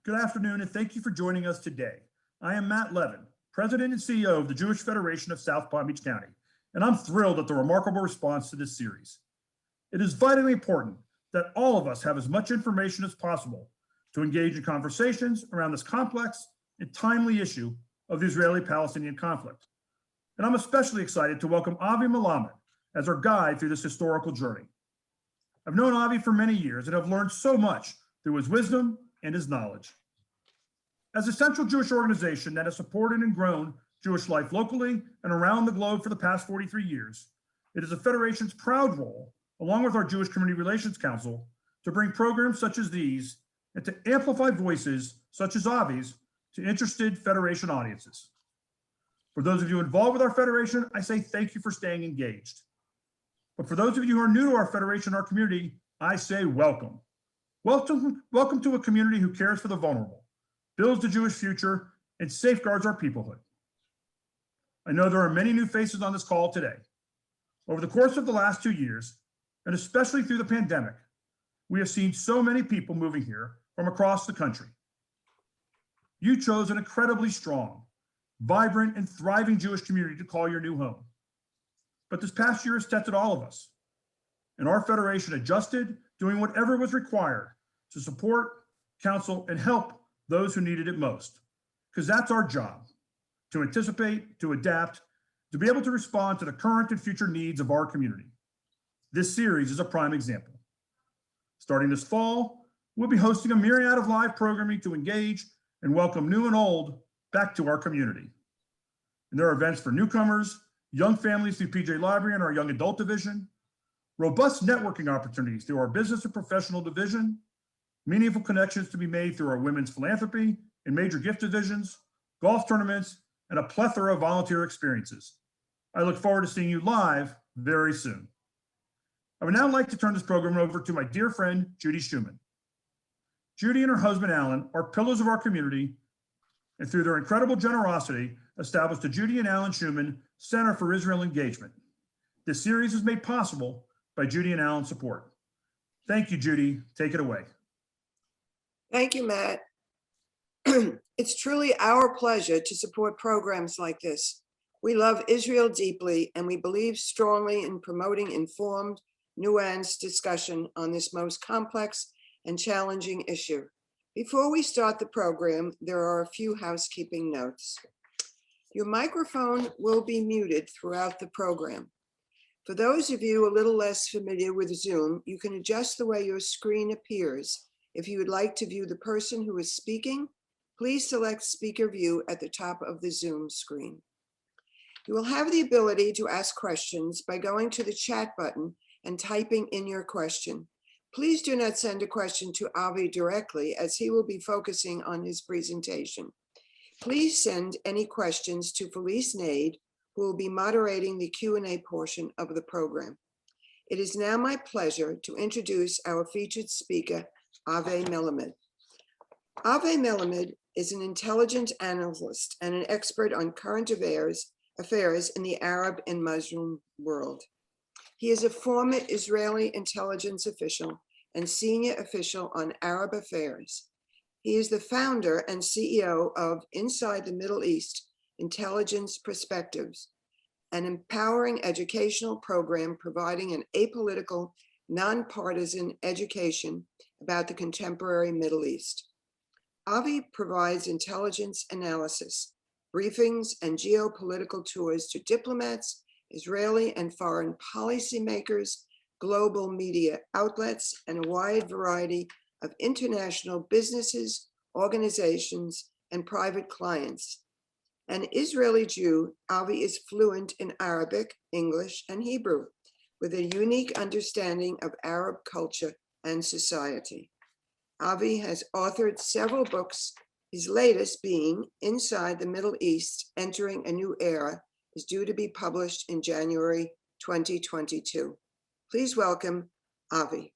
Good afternoon, and thank you for joining us today. I am Matt Levin, President and CEO of the Jewish Federation of South Palm Beach County, and I'm thrilled at the remarkable response to this series. It is vitally important that all of us have as much information as possible to engage in conversations around this complex and timely issue of the Israeli-Palestinian conflict. And I'm especially excited to welcome Ave Melamed as our guide through this historical journey. I've known Avi for many years and have learned so much through his wisdom and his knowledge. As a central Jewish organization that has supported and grown Jewish life locally and around the globe for the past 43 years, it is the Federation's proud role, along with our Jewish Community Relations Council, to bring programs such as these and to amplify voices such as Avi's to interested Federation audiences. For those of you involved with our Federation, I say thank you for staying engaged. But for those of you who are new to our Federation, our community, I say welcome. Welcome to a community who cares for the vulnerable, builds the Jewish future, and safeguards our peoplehood. I know there are many new faces on this call today. Over the course of the last 2 years, and especially through the pandemic, we have seen so many people moving here from across the country. You chose an incredibly strong, vibrant, and thriving Jewish community to call your new home. But this past year has tested all of us, and our Federation adjusted, doing whatever was required to support, counsel, and help those who needed it most, because that's our job, to anticipate, to adapt, to be able to respond to the current and future needs of our community. This series is a prime example. Starting this fall, we'll be hosting a myriad of live programming to engage and welcome new and old back to our community. And there are events for newcomers, young families through PJ Library and our young adult division, robust networking opportunities through our business and professional division, meaningful connections to be made through our women's philanthropy and major gift divisions, golf tournaments, and a plethora of volunteer experiences. I look forward to seeing you live very soon. I would now like to turn this program over to my dear friend, Judy Schumann. Judy and her husband, Alan, are pillars of our community, and through their incredible generosity, established the Judy and Alan Schumann Center for Israel Engagement. This series is made possible by Judy and Alan's support. Thank you, Judy. Take it away. Thank you, Matt. It's truly our pleasure to support programs like this. We love Israel deeply, and we believe strongly in promoting informed, nuanced discussion on this most complex and challenging issue. Before we start the program, there are a few housekeeping notes. Your microphone will be muted throughout the program. For those of you a little less familiar with Zoom, you can adjust the way your screen appears. If you would like to view the person who is speaking, please select Speaker View at the top of the Zoom screen. You will have the ability to ask questions by going to the chat button and typing in your question. Please do not send a question to Avi directly, as he will be focusing on his presentation. Please send any questions to Felice Nade, who will be moderating the Q&A portion of the program. It is now my pleasure to introduce our featured speaker, Ave Melamed. Ave Melamed is an intelligence analyst and an expert on current affairs in the Arab and Muslim world. He is a former Israeli intelligence official and senior official on Arab affairs. He is the founder and CEO of Inside the Middle East Intelligence Perspectives, an empowering educational program providing an apolitical, nonpartisan education about the contemporary Middle East. Avi provides intelligence analysis, briefings, and geopolitical tours to diplomats, Israeli and foreign policymakers, global media outlets, and a wide variety of international businesses, organizations, and private clients. An Israeli Jew, Avi is fluent in Arabic, English, and Hebrew, with a unique understanding of Arab culture and society. Avi has authored several books, his latest being Inside the Middle East, Entering a New Era, is due to be published in January 2022. Please welcome Avi.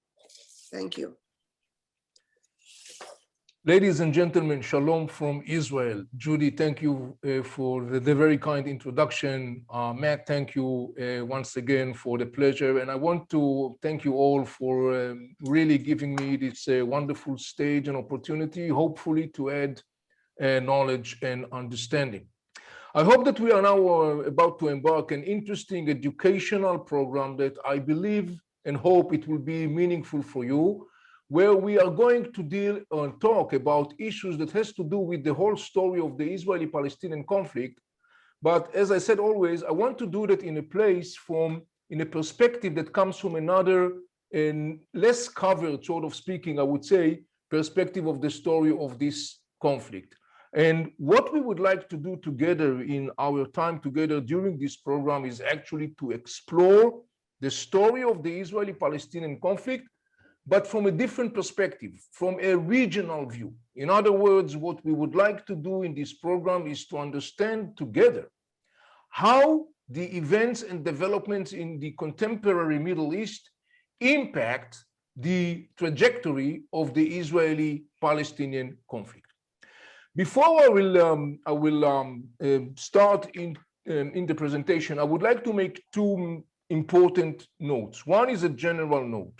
Thank you. Ladies and gentlemen, shalom from Israel. Judy, thank you for the very kind introduction. Matt, thank you once again for the pleasure. And I want to thank you all for really giving me this wonderful stage and opportunity, hopefully to add knowledge and understanding. I hope that we are now about to embark an interesting educational program that I believe and hope it will be meaningful for you, where we are going to deal and talk about issues that has to do with the whole story of the Israeli-Palestinian conflict. But as I said always, I want to do that in a perspective that comes from another and less covered, sort of speaking, I would say, perspective of the story of this conflict. And what we would like to do together in our time together during this program is actually to explore the story of the Israeli-Palestinian conflict, but from a different perspective, from a regional view. In other words, what we would like to do in this program is to understand together how the events and developments in the contemporary Middle East impact the trajectory of the Israeli-Palestinian conflict. Before I will start in the presentation, I would like to make two important notes. One is a general note.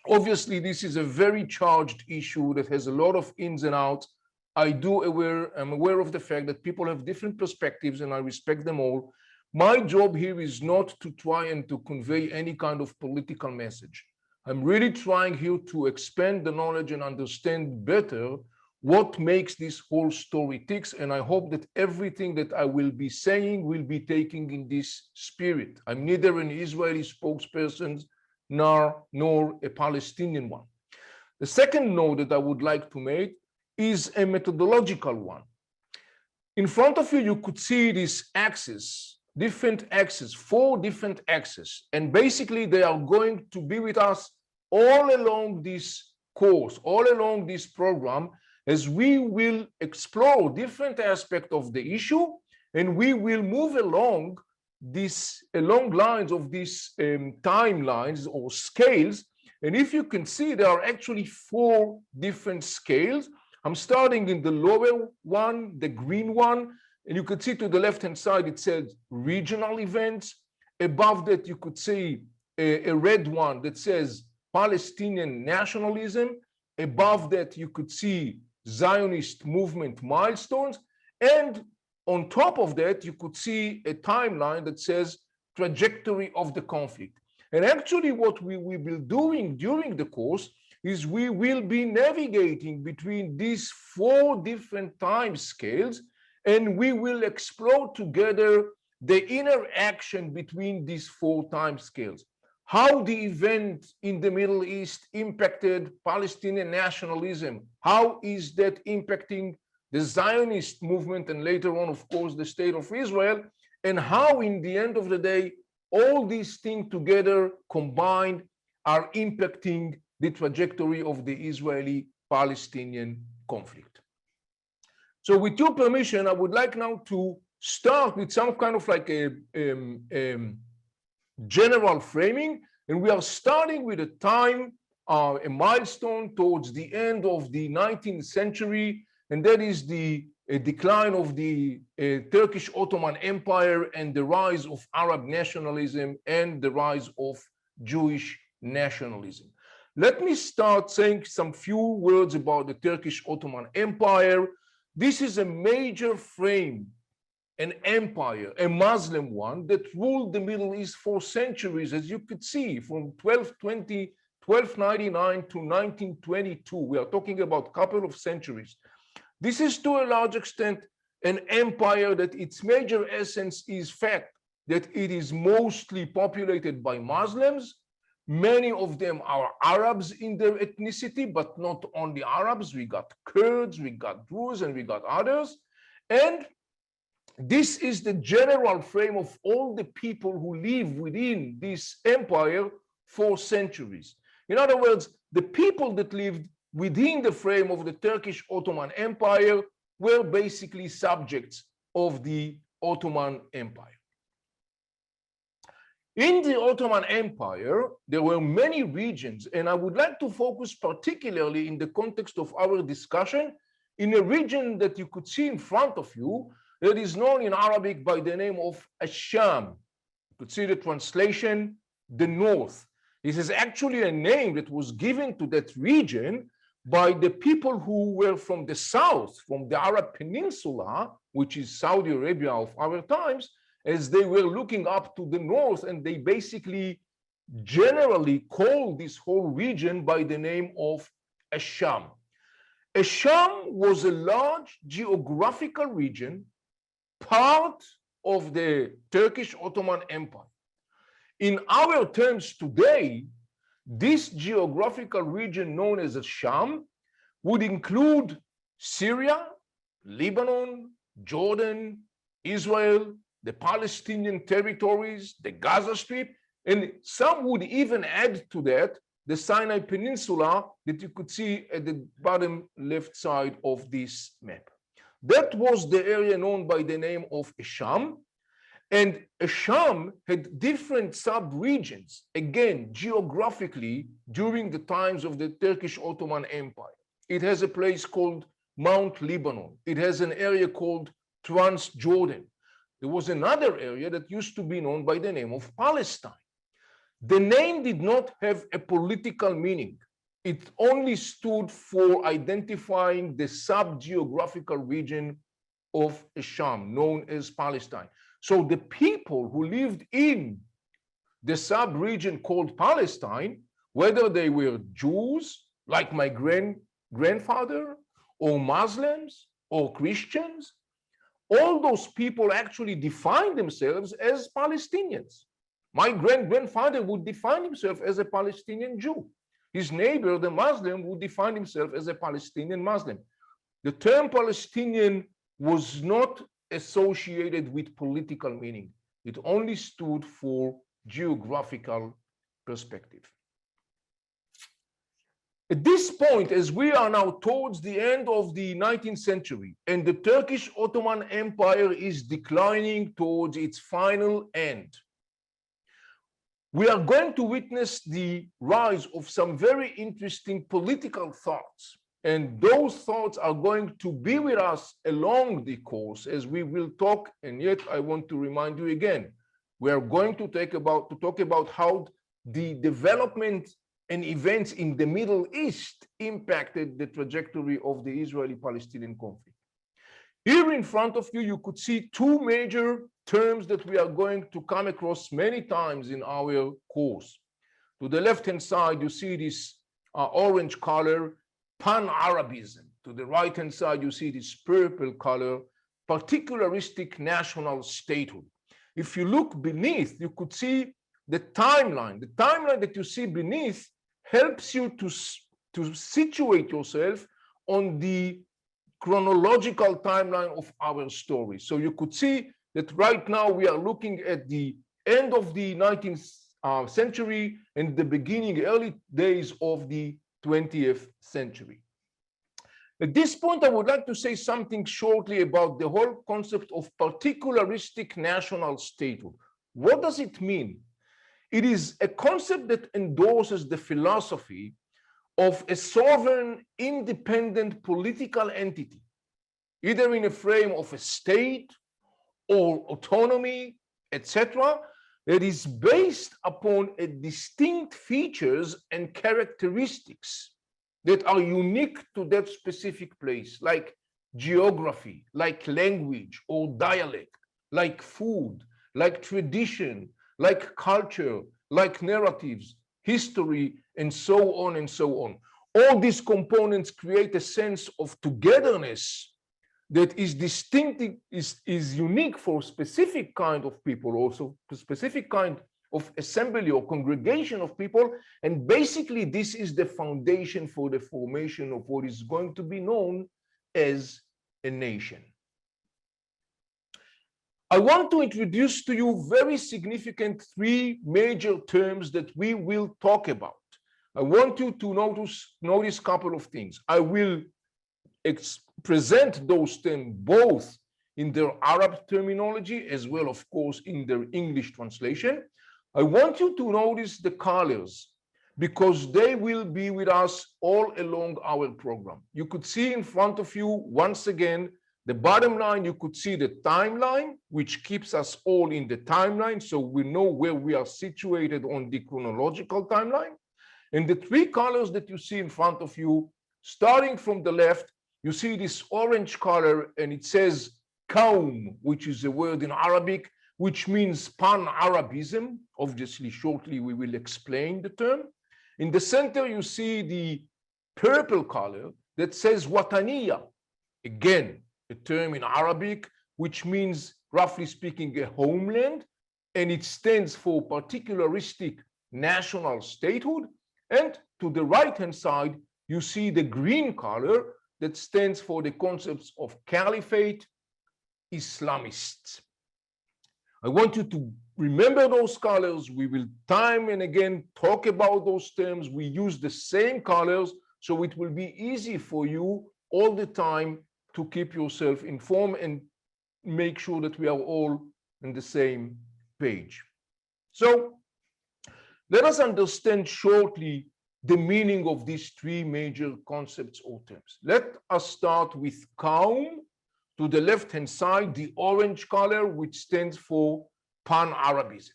Obviously, this is a very charged issue that has a lot of ins and outs. I'm aware of the fact that people have different perspectives and I respect them all. My job here is not to try and to convey any kind of political message. I'm really trying here to expand the knowledge and understand better what makes this whole story ticks. And I hope that everything that I will be saying will be taken in this spirit. I'm neither an Israeli spokesperson nor a Palestinian one. The second note that I would like to make is a methodological one. In front of you, you could see this axis, different axes, 4 different axes, and basically they are going to be with us all along this course, all along this program, as we will explore different aspects of the issue, and we will move along lines of these timelines or scales. And if you can see, there are actually 4 different scales. I'm starting in the lower one, the green one, and you could see to the left-hand side, it says regional events. Above that, you could see a red one that says Palestinian nationalism. Above that, you could see Zionist movement milestones. And on top of that, you could see a timeline that says trajectory of the conflict. And actually what we will be doing during the course is we will be navigating between these 4 different time scales, and we will explore together the interaction between these 4 time scales. How the event in the Middle East impacted Palestinian nationalism. How is that impacting the Zionist movement, and later on, of course, the state of Israel, and how in the end of the day, all these things together combined are impacting the trajectory of the Israeli-Palestinian conflict. So with your permission, I would like now to start with some kind of like a general framing, and we are starting with a time, a milestone towards the end of the 19th century, and that is the decline of the Turkish Ottoman Empire and the rise of Arab nationalism and the rise of Jewish nationalism. Let me start saying some few words about the Turkish Ottoman Empire. This is a major frame, an empire, a Muslim one that ruled the Middle East for centuries, as you could see, from 1299 to 1922. We are talking about a couple of centuries. This is to a large extent an empire that its major essence is fact that it is mostly populated by Muslims. Many of them are Arabs in their ethnicity, but not only Arabs. We got Kurds, we got Druze, and we got others. And this is the general frame of all the people who live within this empire for centuries. In other words, the people that lived within the frame of the Turkish Ottoman Empire were basically subjects of the Ottoman Empire. In the Ottoman Empire, there were many regions, and I would like to focus particularly in the context of our discussion in a region that you could see in front of you that is known in Arabic by the name of Asham. You could see the translation, the North. This is actually a name that was given to that region by the people who were from the south, from the Arab Peninsula, which is Saudi Arabia of our times, as they were looking up to the north, and they basically generally called this whole region by the name of Asham. Asham was a large geographical region, part of the Turkish Ottoman Empire. In our terms today, this geographical region known as Asham would include Syria, Lebanon, Jordan, Israel, the Palestinian territories, the Gaza Strip, and some would even add to that the Sinai Peninsula that you could see at the bottom left side of this map. That was the area known by the name of Asham. And Asham had different sub-regions, again, geographically, during the times of the Turkish Ottoman Empire. It has a place called Mount Lebanon. It has an area called Transjordan. There was another area that used to be known by the name of Palestine. The name did not have a political meaning. It only stood for identifying the sub-geographical region of Asham, known as Palestine. So the people who lived in the sub-region called Palestine, whether they were Jews, like my grandfather, or Muslims, or Christians, all those people actually defined themselves as Palestinians. My grandfather would define himself as a Palestinian Jew. His neighbor, the Muslim, would define himself as a Palestinian Muslim. The term Palestinian was not associated with political meaning. It only stood for geographical perspective. At this point, as we are now towards the end of the 19th century and the Turkish Ottoman Empire is declining towards its final end, we are going to witness the rise of some very interesting political thoughts. And those thoughts are going to be with us along the course as we will talk. And yet I want to remind you again, we are going to talk about how the development and events in the Middle East impacted the trajectory of the Israeli-Palestinian conflict. Here in front of you, you could see two major terms that we are going to come across many times in our course. To the left-hand side, you see this orange color, Pan-Arabism. To the right-hand side, you see this purple color, particularistic national statehood. If you look beneath, you could see the timeline. The timeline that you see beneath helps you to situate yourself on the chronological timeline of our story. So you could see that right now we are looking at the end of the 19th century and the beginning, early days of the 20th century. At this point, I would like to say something shortly about the whole concept of particularistic national statehood. What does it mean? It is a concept that endorses the philosophy of a sovereign, independent political entity, either in a frame of a state or autonomy, etc., that is based upon a distinct features and characteristics that are unique to that specific place, like geography, like language or dialect, like food, like tradition, like culture, like narratives, history, and so on and so on. All these components create a sense of togetherness that is distinctive, is unique for a specific kind of people, also a specific kind of assembly or congregation of people. And basically, this is the foundation for the formation of what is going to be known as a nation. I want to introduce to you very significant three major terms that we will talk about. I want you to notice a couple of things. I will present those terms both in their Arab terminology as well, of course, in their English translation. I want you to notice the colors because they will be with us all along our program. You could see in front of you, once again, the bottom line, you could see the timeline, which keeps us all in the timeline, so we know where we are situated on the chronological timeline. And the three colors that you see in front of you, starting from the left, you see this orange color, and it says Qaum, which is a word in Arabic, which means Pan-Arabism. Obviously, shortly we will explain the term. In the center, you see the purple color that says Wataniya, again, a term in Arabic, which means, roughly speaking, a homeland, and it stands for particularistic national statehood. And to the right-hand side, you see the green color that stands for the concepts of caliphate, Islamists. I want you to remember those colors. We will time and again talk about those terms. We use the same colors, so it will be easy for you all the time to keep yourself informed and make sure that we are all on the same page. So let us understand shortly the meaning of these three major concepts or terms. Let us start with Qaum. To the left-hand side, the orange color, which stands for Pan-Arabism.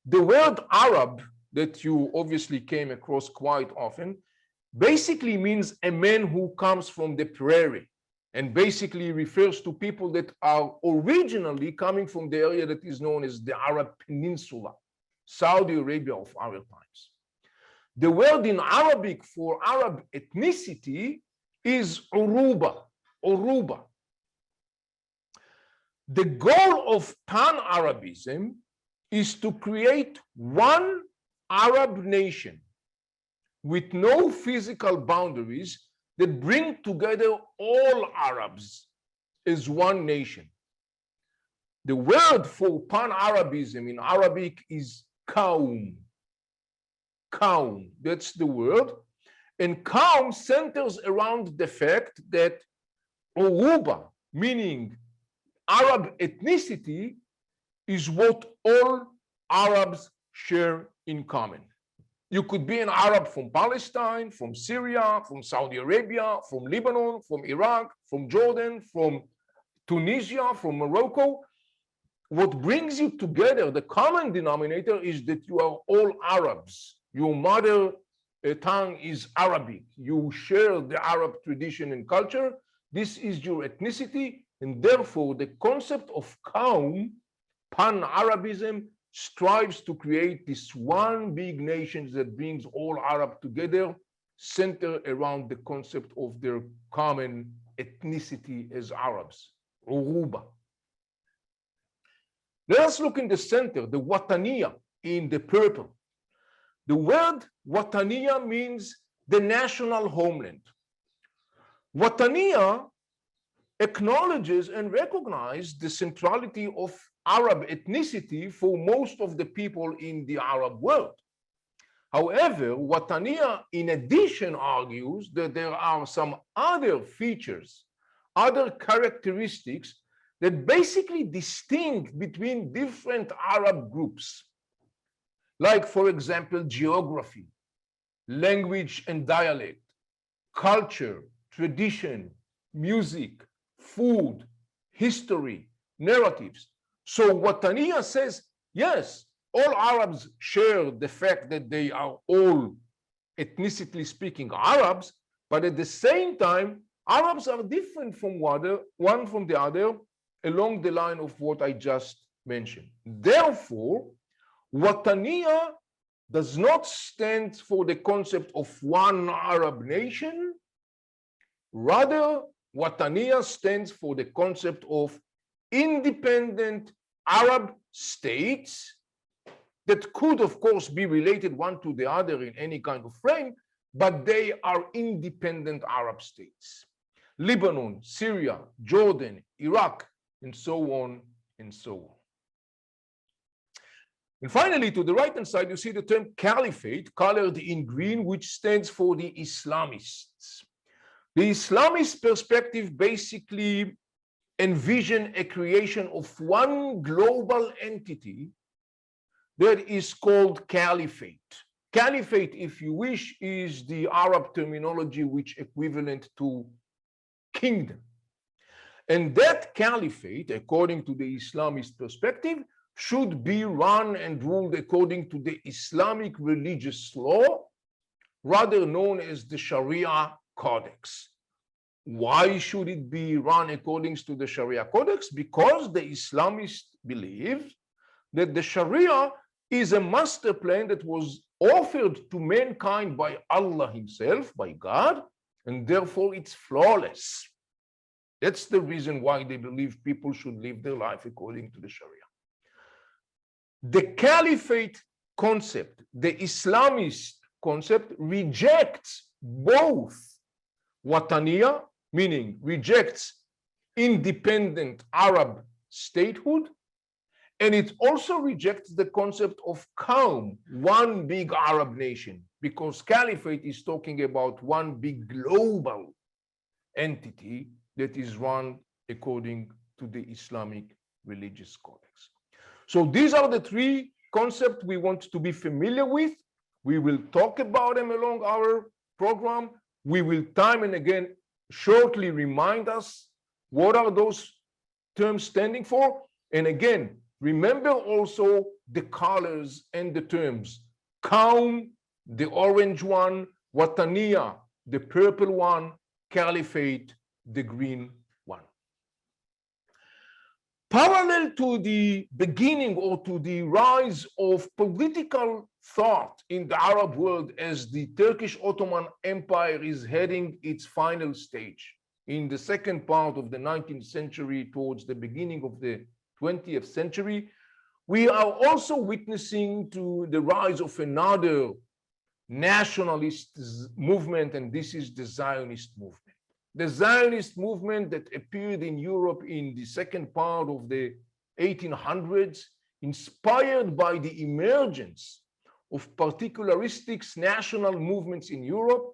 The word Arab that you obviously came across quite often basically means a man who comes from the prairie, and basically refers to people that are originally coming from the area that is known as the Arab Peninsula, Saudi Arabia of our times. The word in Arabic for Arab ethnicity is Uruba, Uruba. The goal of Pan-Arabism is to create one Arab nation with no physical boundaries that bring together all Arabs as one nation. The word for Pan-Arabism in Arabic is Qaum. Qaum, that's the word. And Qaum centers around the fact that Uruba, meaning Arab ethnicity, is what all Arabs share in common. You could be an Arab from Palestine, from Syria, from Saudi Arabia, from Lebanon, from Iraq, from Jordan, from Tunisia, from Morocco. What brings you together, the common denominator, is that you are all Arabs. Your mother tongue is Arabic. You share the Arab tradition and culture. This is your ethnicity, and therefore the concept of Qaum, Pan-Arabism, strives to create this one big nation that brings all Arab together, centered around the concept of their common ethnicity as Arabs, Uruba. Let us look in the center, the Wataniya in the purple. The word Wataniya means the national homeland. Wataniya acknowledges and recognizes the centrality of Arab ethnicity for most of the people in the Arab world. However, Wataniya in addition argues that there are some other features, other characteristics that basically distinct between different Arab groups. Like, for example, geography, language and dialect, culture, tradition, music, food, history, narratives. So Wataniya says, yes, all Arabs share the fact that they are all ethnically speaking Arabs, but at the same time, Arabs are different from one from the other along the line of what I just mentioned. Therefore, Wataniya does not stand for the concept of one Arab nation. Rather, Wataniya stands for the concept of independent Arab states that could, of course, be related one to the other in any kind of frame, but they are independent Arab states. Lebanon, Syria, Jordan, Iraq, and so on and so on. And finally, to the right-hand side, you see the term caliphate, colored in green, which stands for the Islamists. The Islamist perspective basically envision a creation of one global entity that is called caliphate. Caliphate, if you wish, is the Arab terminology which equivalent to kingdom. And that caliphate, according to the Islamist perspective, should be run and ruled according to the Islamic religious law, rather known as the Sharia Codex. Why should it be run according to the Sharia Codex? Because the Islamists believe that the Sharia is a master plan that was offered to mankind by Allah himself, by God, and therefore it's flawless. That's the reason why they believe people should live their life according to the Sharia. The caliphate concept, the Islamist concept, rejects both wataniya, meaning rejects independent Arab statehood, and it also rejects the concept of Qawm, one big Arab nation, because caliphate is talking about one big global entity that is run according to the Islamic religious codex. So these are the three concepts we want to be familiar with. We will talk about them along our program. We will time and again shortly remind us what are those terms standing for. And again, remember also the colors and the terms. Qawm, the orange one, wataniya, the purple one, caliphate, the green one. Parallel to the beginning or to the rise of political thought in the Arab world as the Turkish Ottoman Empire is heading its final stage in the second part of the 19th century towards the beginning of the 20th century, we are also witnessing to the rise of another nationalist movement, and this is the Zionist movement. The Zionist movement that appeared in Europe in the second part of the 1800s, inspired by the emergence of particularistic national movements in Europe,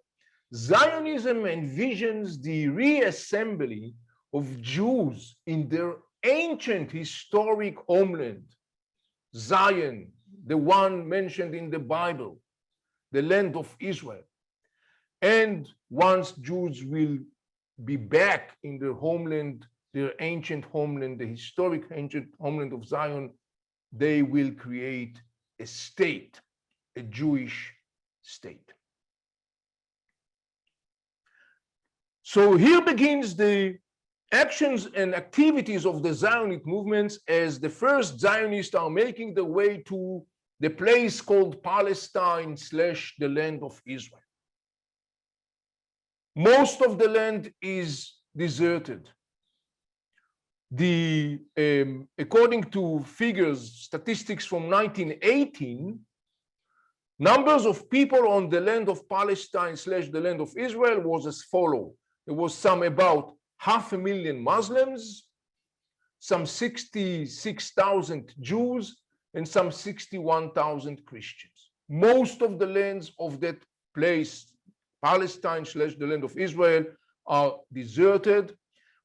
Zionism envisions the reassembly of Jews in their ancient historic homeland, Zion, the one mentioned in the Bible, the land of Israel. And once Jews will be back in their homeland, their ancient homeland, the historic ancient homeland of Zion, they will create a state, a Jewish state. So here begins the actions and activities of the Zionist movements as the first Zionists are making their way to the place called Palestine / the land of Israel. Most of the land is deserted. According to figures, statistics from 1918, numbers of people on the land of Palestine / the land of Israel was as follows. There was some about 500,000 Muslims, some 66,000 Jews, and some 61,000 Christians. Most of the lands of that place, Palestine / the land of Israel, are deserted.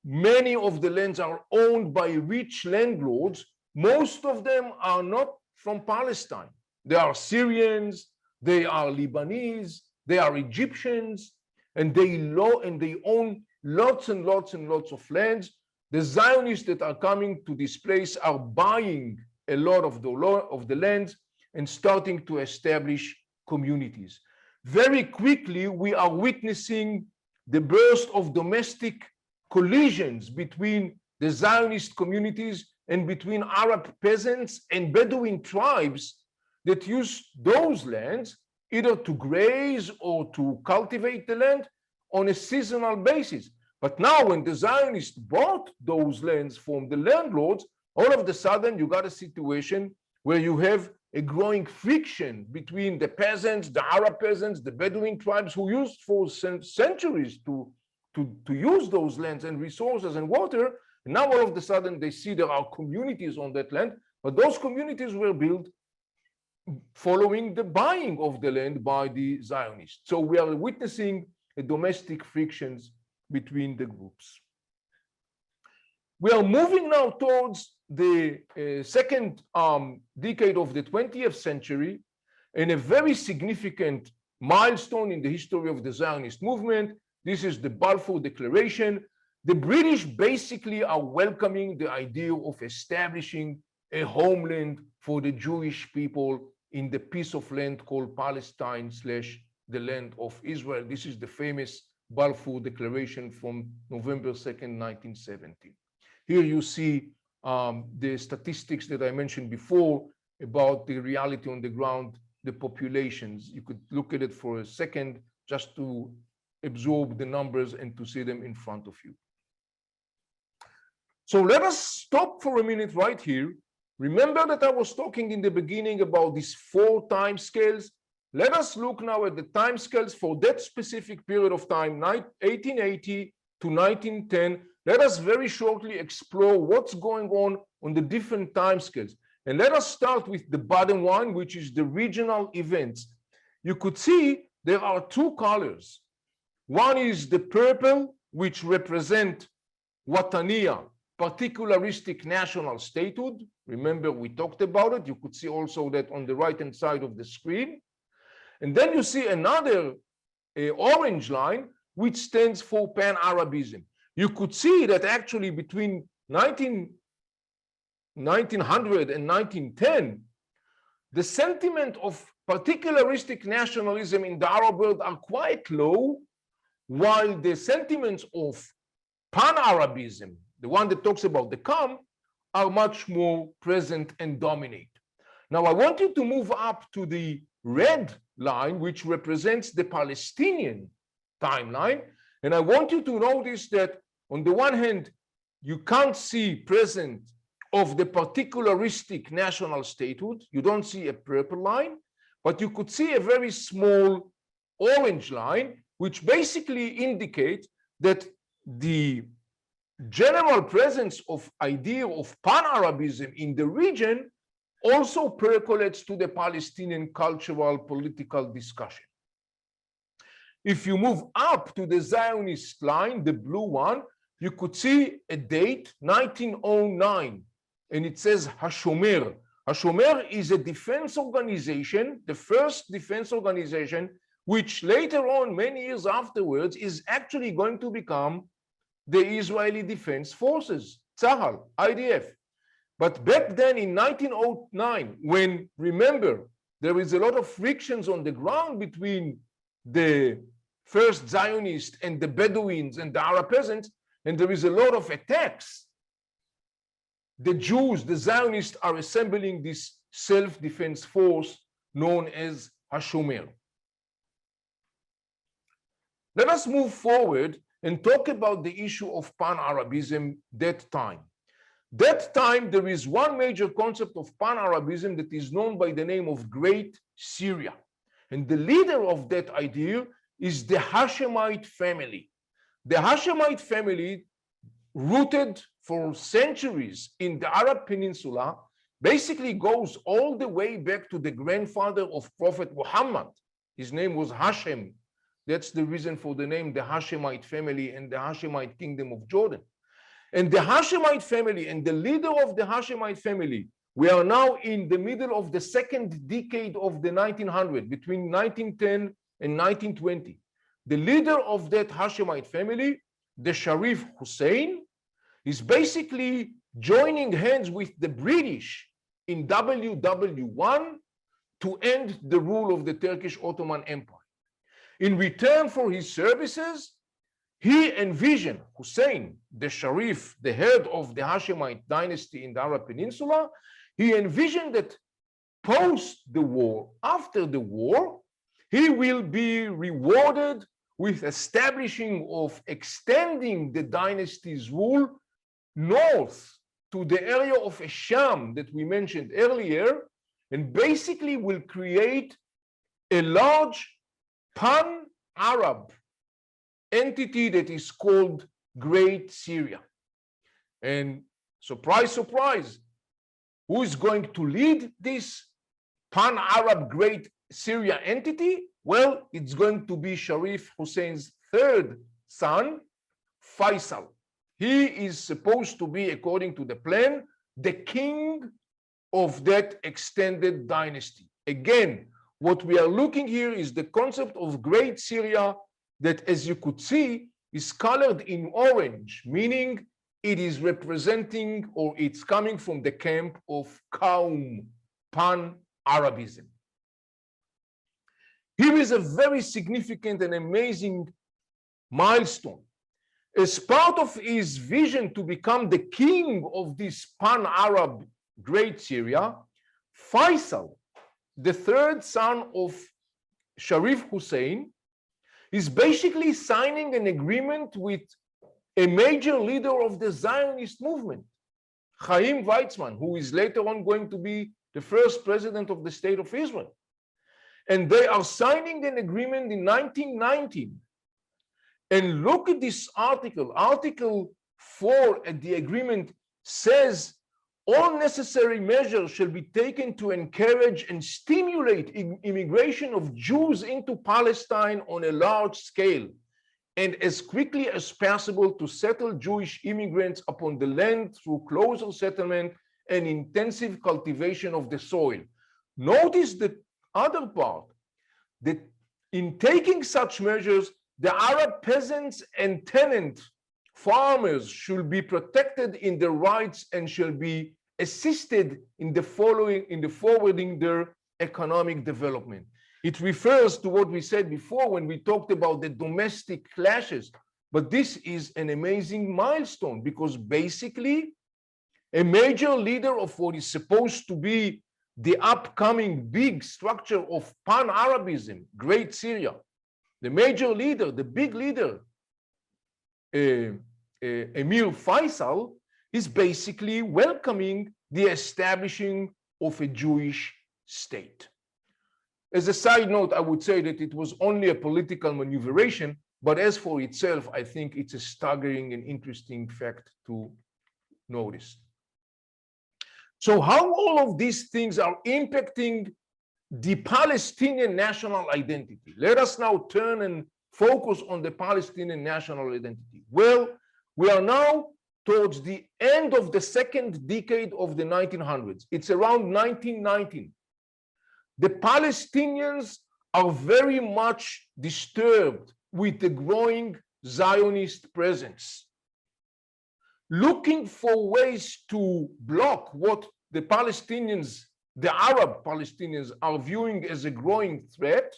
Many of the lands are owned by rich landlords. Most of them are not from Palestine. They are Syrians, they are Lebanese, they are Egyptians, and they own lots and lots and lots of lands. The Zionists that are coming to this place are buying a lot of the lands and starting to establish communities. Very quickly, we are witnessing the burst of domestic collisions between the Zionist communities and between Arab peasants and Bedouin tribes that use those lands either to graze or to cultivate the land on a seasonal basis. But now when the Zionists bought those lands from the landlords, all of a sudden you got a situation where you have a growing friction between the peasants, the Arab peasants, the Bedouin tribes who used for centuries to use those lands and resources and water. And now all of a sudden they see there are communities on that land, but those communities were built following the buying of the land by the Zionists. So we are witnessing a domestic frictions between the groups. We are moving now towards the second decade of the 20th century, and a very significant milestone in the history of the Zionist movement. This is the Balfour Declaration. The British basically are welcoming the idea of establishing a homeland for the Jewish people in the piece of land called Palestine / the land of Israel. This is the famous Balfour Declaration from November 2nd, 1917. Here you see the statistics that I mentioned before about the reality on the ground, the populations. You could look at it for a second just to absorb the numbers and to see them in front of you. So let us stop for a minute right here. Remember that I was talking in the beginning about these 4 time scales. Let us look now at the time scales for that specific period of time, 1880 to 1910. Let us very shortly explore what's going on the different time scales. And let us start with the bottom one, which is the regional events. You could see there are 2 colors. One is the purple, which represent Wataniya, particularistic national statehood. Remember, we talked about it. You could see also that on the right-hand side of the screen. And then you see another orange line, which stands for Pan-Arabism. You could see that actually between 1900 and 1910, the sentiment of particularistic nationalism in the Arab world are quite low, while the sentiments of Pan-Arabism, the one that talks about the calm, are much more present and dominate. Now, I want you to move up to the red line, which represents the Palestinian timeline. And I want you to notice that on the one hand, you can't see present of the particularistic national statehood. You don't see a purple line, but you could see a very small orange line, which basically indicates that the general presence of idea of Pan-Arabism in the region also percolates to the Palestinian cultural political discussion. If you move up to the Zionist line, the blue one, you could see a date, 1909, and it says Hashomer. Hashomer is a defense organization, the first defense organization, which later on, many years afterwards, is actually going to become the Israeli Defense Forces, Tzahal, IDF. But back then in 1909, when, remember, there is a lot of frictions on the ground between the first Zionists and the Bedouins and the Arab peasants, and there is a lot of attacks, the Jews, the Zionists, are assembling this self-defense force known as Hashomer. Let us move forward and talk about the issue of Pan-Arabism that time. That time, there is one major concept of Pan-Arabism that is known by the name of Great Syria. And the leader of that idea is the Hashemite family. The Hashemite family, rooted for centuries in the Arab Peninsula, basically goes all the way back to the grandfather of Prophet Muhammad. His name was Hashem. That's the reason for the name, the Hashemite family and the Hashemite kingdom of Jordan. And the Hashemite family and the leader of the Hashemite family, we are now in the middle of the second decade of the 1900s, between 1910 and 1920. The leader of that Hashemite family, the Sharif Hussein, is basically joining hands with the British in WW1 to end the rule of the Turkish Ottoman Empire. In return for his services, he envisioned Hussein, the Sharif, the head of the Hashemite dynasty in the Arab Peninsula, he envisioned that post the war, after the war, he will be rewarded with establishing of extending the dynasty's rule north to the area of Sham that we mentioned earlier, and basically will create a large pan-Arab entity that is called Great Syria. And surprise, surprise, who is going to lead this pan-Arab Great Syria entity? Well, it's going to be Sharif Hussein's third son, Faisal. He is supposed to be, according to the plan, the king of that extended dynasty. Again, what we are looking here is the concept of Great Syria that, as you could see, is colored in orange, meaning it is representing, or it's coming from the camp of Qaum, Pan-Arabism. Here is a very significant and amazing milestone. As part of his vision to become the king of this Pan-Arab Great Syria, Faisal, the third son of Sharif Hussein, is basically signing an agreement with a major leader of the Zionist movement, Chaim Weizmann, who is later on going to be the first president of the State of Israel. And they are signing an agreement in 1919. And look at this article. Article 4 at the agreement says, all necessary measures shall be taken to encourage and stimulate immigration of Jews into Palestine on a large scale, and as quickly as possible to settle Jewish immigrants upon the land through closer settlement and intensive cultivation of the soil. Notice the other part, that in taking such measures, the Arab peasants and tenant farmers should be protected in their rights and shall be assisted in the forwarding their economic development. It refers to what we said before when we talked about the domestic clashes, but this is an amazing milestone because basically a major leader of what is supposed to be the upcoming big structure of Pan-Arabism, Great Syria, the major leader, the big leader, Emir Faisal, is basically welcoming the establishing of a Jewish state. As a side note, I would say that it was only a political maneuveration, but as for itself, I think it's a staggering and interesting fact to notice. So how all of these things are impacting the Palestinian national identity? Let us now turn and focus on the Palestinian national identity. Well, we are now towards the end of the second decade of the 1900s. It's around 1919. The Palestinians are very much disturbed with the growing Zionist presence, looking for ways to block what the Palestinians, the Arab Palestinians, are viewing as a growing threat,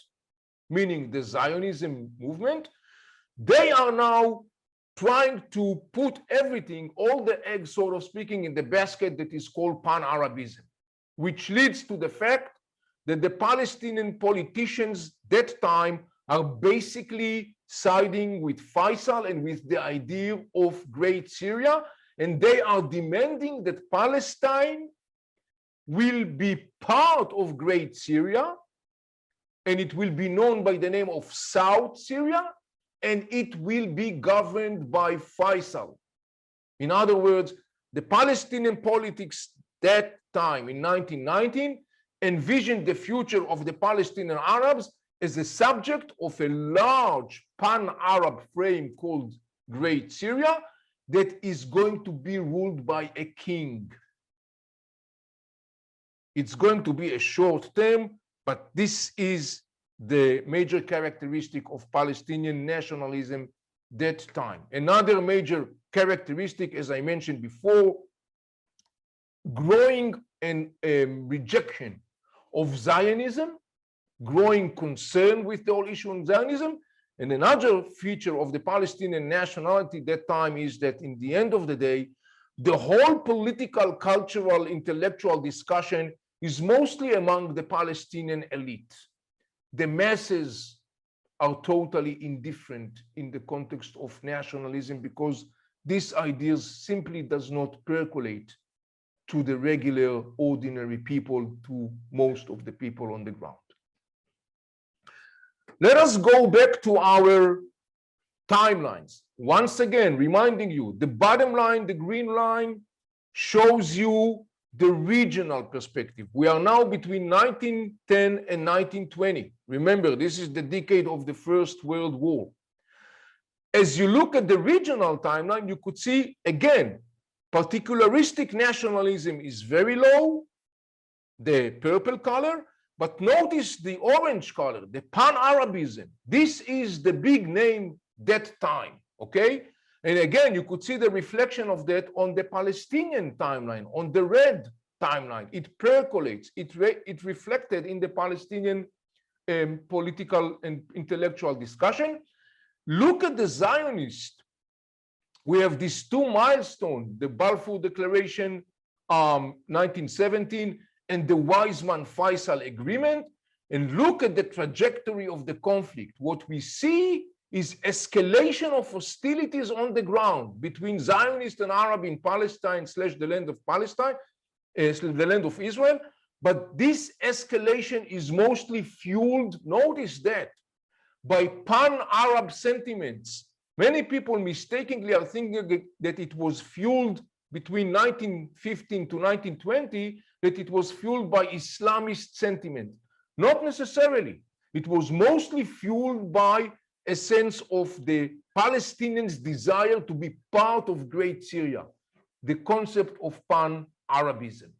meaning the Zionism movement. They are now trying to put everything, all the eggs, sort of speaking, in the basket that is called Pan-Arabism, which leads to the fact that the Palestinian politicians that time are basically siding with Faisal and with the idea of Great Syria, and they are demanding that Palestine will be part of Great Syria, and it will be known by the name of South Syria, and it will be governed by Faisal. In other words, the Palestinian politics that time in 1919 envisioned the future of the Palestinian Arabs as a subject of a large pan-Arab frame called Great Syria that is going to be ruled by a king. It's going to be a short term, but this is the major characteristic of Palestinian nationalism that time. Another major characteristic, as I mentioned before, growing and rejection of Zionism, growing concern with the whole issue of Zionism. And another feature of the Palestinian nationality that time is that in the end of the day, the whole political, cultural, intellectual discussion is mostly among the Palestinian elite. The masses are totally indifferent in the context of nationalism because these ideas simply does not percolate to the regular, ordinary people, to most of the people on the ground. Let us go back to our timelines. Once again, reminding you, the bottom line, the green line, shows you the regional perspective. We are now between 1910 and 1920. Remember, this is the decade of the First World War. As you look at the regional timeline, you could see, again, particularistic nationalism is very low, the purple color, but notice the orange color, the Pan-Arabism. This is the big name that time, okay? And again, you could see the reflection of that on the Palestinian timeline, on the red timeline. It percolates, it reflected in the Palestinian political and intellectual discussion. Look at the Zionist. We have these two milestones, the Balfour Declaration, 1917, and the Weizmann-Faisal Agreement, and look at the trajectory of the conflict. What we see is escalation of hostilities on the ground between Zionists and Arab in Palestine / the land of Palestine, the land of Israel. But this escalation is mostly fueled, notice that, by pan-Arab sentiments. Many people mistakenly are thinking that it was fueled between 1915 to 1920, that it was fueled by Islamist sentiment. Not necessarily. It was mostly fueled by a sense of the Palestinians' desire to be part of Great Syria, the concept of Pan-Arabism.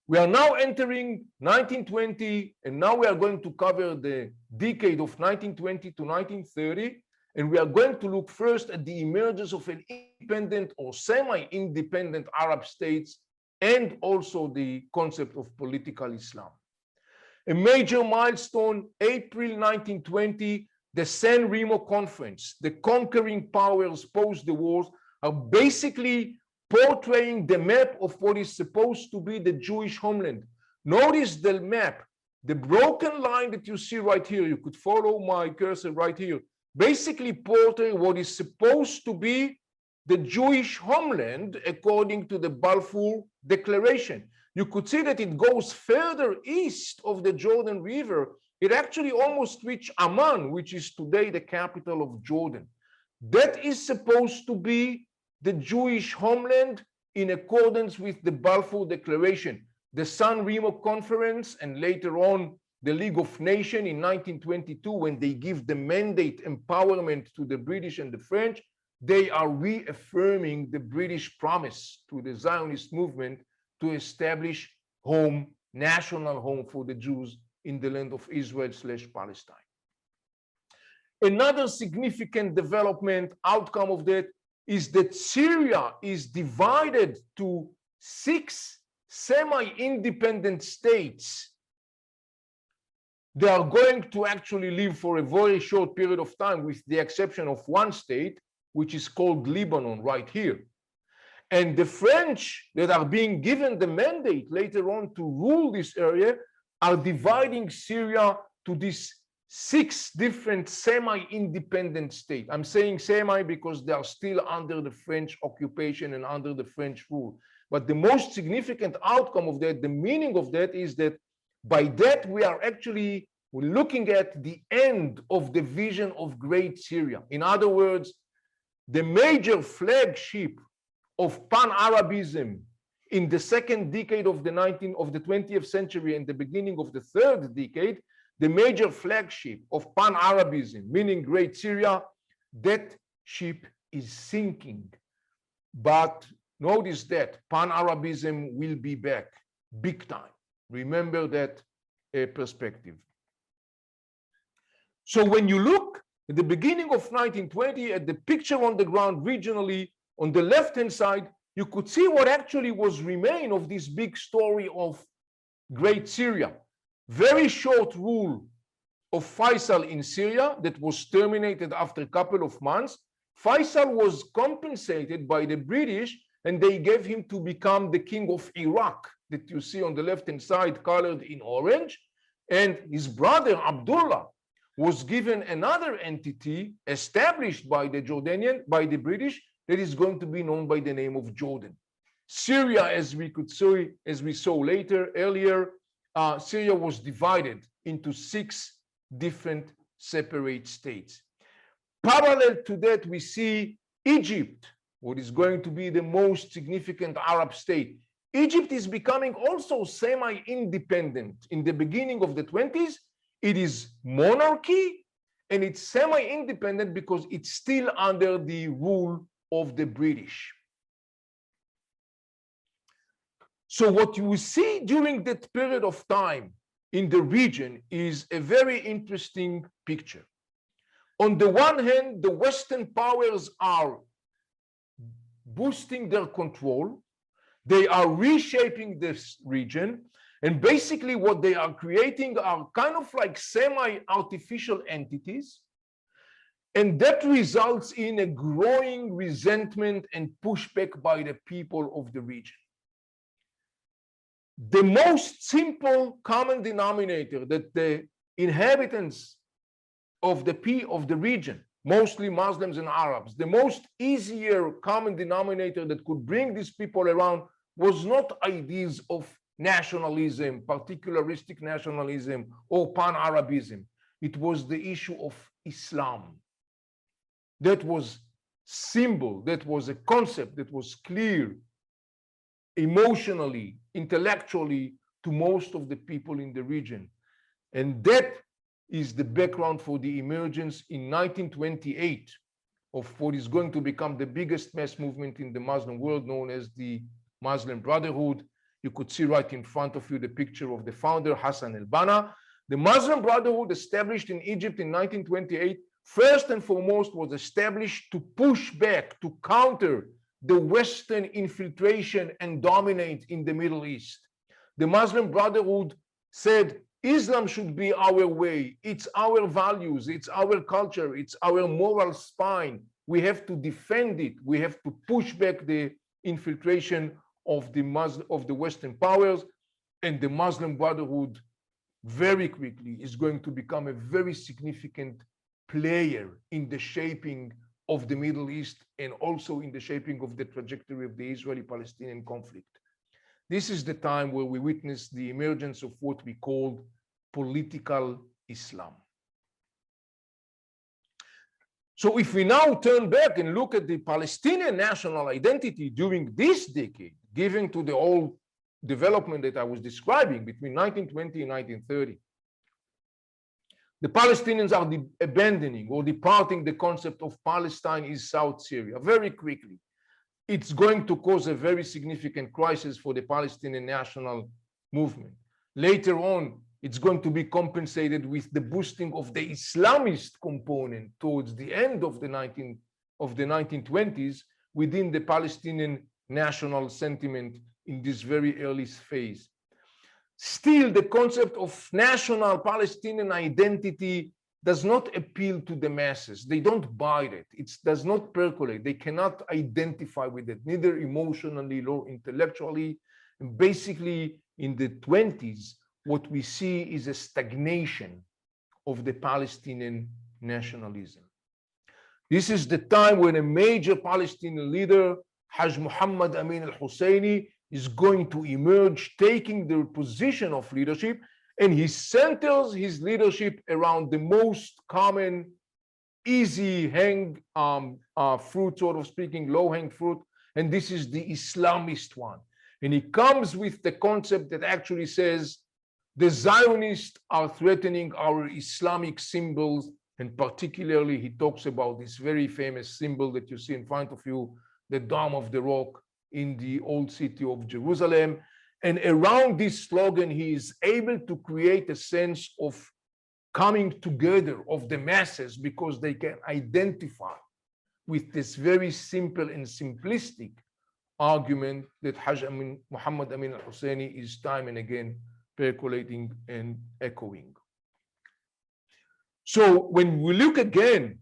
We are now entering 1920, and now we are going to cover the decade of 1920 to 1930, and we are going to look first at the emergence of an independent or semi-independent Arab states, and also the concept of political Islam. A major milestone, April 1920, the San Remo Conference. The conquering powers post the wars are basically portraying the map of what is supposed to be the Jewish homeland. Notice the map, the broken line that you see right here. You could follow my cursor right here. Basically portray what is supposed to be the Jewish homeland according to the Balfour Declaration. You could see that it goes further east of the Jordan River. It actually almost reached Amman, which is today the capital of Jordan. That is supposed to be the Jewish homeland in accordance with the Balfour Declaration. The San Remo Conference, and later on the League of Nations in 1922, when they give the mandate empowerment to the British and the French, they are reaffirming the British promise to the Zionist movement to establish home, national home for the Jews in the land of Israel / Palestine. Another significant development outcome of that is that Syria is divided to 6 semi-independent states. They are going to actually live for a very short period of time, with the exception of one state, which is called Lebanon right here. And the French that are being given the mandate later on to rule this area are dividing Syria to these 6 different semi-independent states. I'm saying semi because they are still under the French occupation and under the French rule. But the most significant outcome of that, the meaning of that, is that by that we are actually looking at the end of the vision of Great Syria. In other words, the major flagship of Pan-Arabism in the second decade of the 20th century and the beginning of the third decade, the major flagship of Pan-Arabism, meaning Great Syria, that ship is sinking. But notice that Pan-Arabism will be back big time. Remember that perspective. So when you look at the beginning of 1920 at the picture on the ground regionally, on the left-hand side, you could see what actually was remain of this big story of Great Syria. Very short rule of Faisal in Syria that was terminated after a couple of months. Faisal was compensated by the British, and they gave him to become the king of Iraq, that you see on the left-hand side colored in orange. And his brother Abdullah was given another entity established by the British, that is going to be known by the name of Jordan. Syria, as we saw earlier, Syria was divided into 6 different separate states. Parallel to that, we see Egypt, what is going to be the most significant Arab state. Egypt is becoming also semi-independent. In the beginning of the 20s, it is monarchy, and it's semi-independent because it's still under the rule of the British. So what you see during that period of time in the region is a very interesting picture. On the one hand, the Western powers are boosting their control. They are reshaping this region. And basically what they are creating are kind of like semi-artificial entities. And that results in a growing resentment and pushback by the people of the region. The most simple common denominator that the inhabitants of the region, mostly Muslims and Arabs, the most easier common denominator that could bring these people around was not ideas of nationalism, particularistic nationalism, or Pan-Arabism. It was the issue of Islam. That was symbol, that was a concept that was clear emotionally, intellectually to most of the people in the region. And that is the background for the emergence in 1928 of what is going to become the biggest mass movement in the Muslim world, known as the Muslim Brotherhood. You could see right in front of you the picture of the founder, Hassan al-Banna. The Muslim Brotherhood, established in Egypt in 1928, first and foremost was established to push back, to counter the Western infiltration and dominate in the Middle East. The Muslim Brotherhood said, Islam should be our way. It's our values. It's our culture. It's our moral spine. We have to defend it. We have to push back the infiltration of the Western powers. And the Muslim Brotherhood very quickly is going to become a very significant player in the shaping of the Middle East and also in the shaping of the trajectory of the Israeli-Palestinian conflict. This is the time where we witness the emergence of what we called political Islam. So if we now turn back and look at the Palestinian national identity during this decade, given to the whole development that I was describing between 1920 and 1930, the Palestinians are abandoning or departing the concept of Palestine is South Syria very quickly. It's going to cause a very significant crisis for the Palestinian national movement. Later on, it's going to be compensated with the boosting of the Islamist component towards the end of the 1920s within the Palestinian national sentiment in this very early phase. Still, the concept of national Palestinian identity does not appeal to the masses. They don't buy it. It does not percolate. They cannot identify with it, neither emotionally nor intellectually. And basically, in the 20s, what we see is a stagnation of the Palestinian nationalism. This is the time when a major Palestinian leader, Hajj Muhammad Amin al-Husseini, is going to emerge, taking the position of leadership, and he centers his leadership around the most common, easy hang fruit, sort of speaking, low-hanging fruit, and this is the Islamist one. And he comes with the concept that actually says the Zionists are threatening our Islamic symbols, and particularly he talks about this very famous symbol that you see in front of you, the Dome of the Rock in the old city of Jerusalem. And around this slogan, he is able to create a sense of coming together of the masses because they can identify with this very simple and simplistic argument that Hajj Muhammad Amin al-Husseini is time and again percolating and echoing. So when we look again